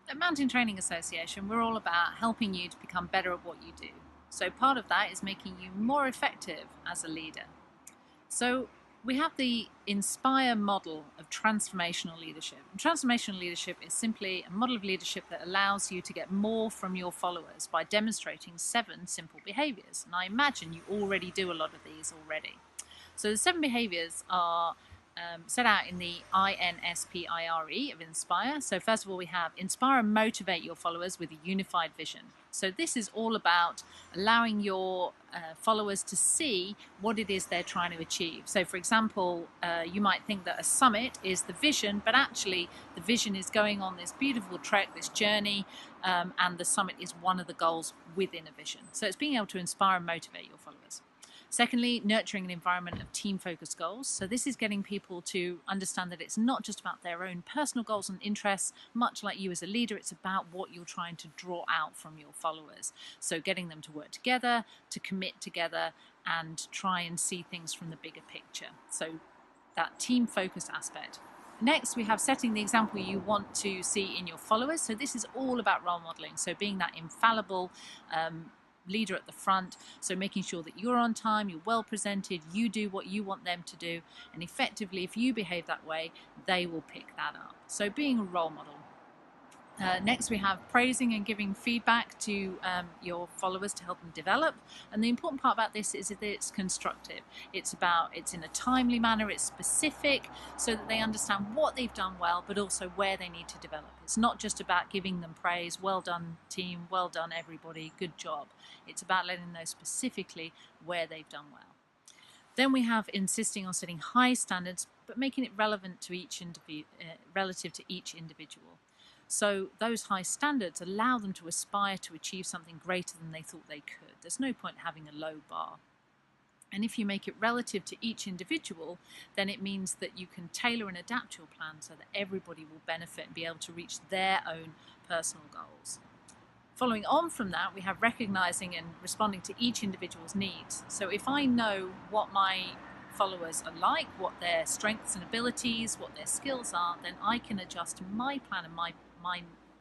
At Mountain Training Association, we're all about helping you to become better at what you do. So part of that is making you more effective as a leader. So we have the INSPIRE model of transformational leadership. And transformational leadership is simply a model of leadership that allows you to get more from your followers by demonstrating 7 simple behaviors. And I imagine you already do a lot of these already. So the 7 behaviors are set out in the INSPIRE of INSPIRE. So first of all, we have inspire and motivate your followers with a unified vision. So this is all about allowing your followers to see what it is they're trying to achieve. So for example, you might think that a summit is the vision, but actually the vision is going on this beautiful trek, this journey, and the summit is one of the goals within a vision. So it's being able to inspire and motivate your followers. Secondly, nurturing an environment of team-focused goals. So this is getting people to understand that it's not just about their own personal goals and interests, much like you as a leader, it's about what you're trying to draw out from your followers. So getting them to work together, to commit together, and try and see things from the bigger picture. So that team-focused aspect. Next, we have setting the example you want to see in your followers. So this is all about role modeling. So being that infallible leader at the front, so making sure that you're on time, you're well presented, you do what you want them to do, and effectively if you behave that way, they will pick that up. So being a role model. Next, we have praising and giving feedback to your followers to help them develop. And the important part about this is that it's constructive. It's in a timely manner, it's specific, so that they understand what they've done well, but also where they need to develop. It's not just about giving them praise, well done team, well done everybody, good job. It's about letting them know specifically where they've done well. Then we have insisting on setting high standards, but making it relevant to relative to each individual. So those high standards allow them to aspire to achieve something greater than they thought they could. There's no point having a low bar. And if you make it relative to each individual, then it means that you can tailor and adapt your plan so that everybody will benefit and be able to reach their own personal goals. Following on from that, we have recognizing and responding to each individual's needs. So if I know what my followers are like, what their strengths and abilities, what their skills are, then I can adjust my plan and my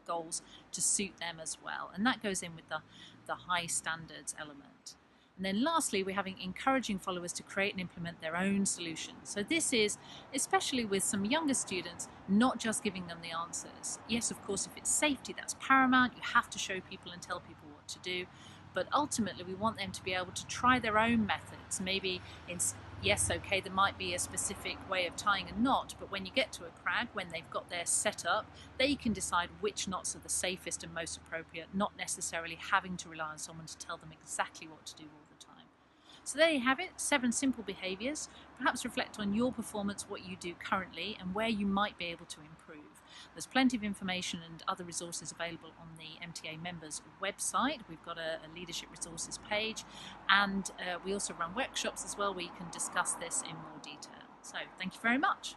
goals to suit them as well. And that goes in with the high standards element. And then lastly, we're having encouraging followers to create and implement their own solutions. So this is, especially with some younger students, not just giving them the answers. Yes, of course, if it's safety, that's paramount. You have to show people and tell people what to do. But ultimately, we want them to be able to try their own methods. Maybe, yes, okay, there might be a specific way of tying a knot, but when you get to a crag, when they've got their setup, they can decide which knots are the safest and most appropriate, not necessarily having to rely on someone to tell them exactly what to do all the time. So there you have it, 7 simple behaviours. Perhaps reflect on your performance, what you do currently, and where you might be able to improve. There's plenty of information and other resources available on the MTA members website. We've got a leadership resources page, and we also run workshops as well where you can discuss this in more detail. So thank you very much.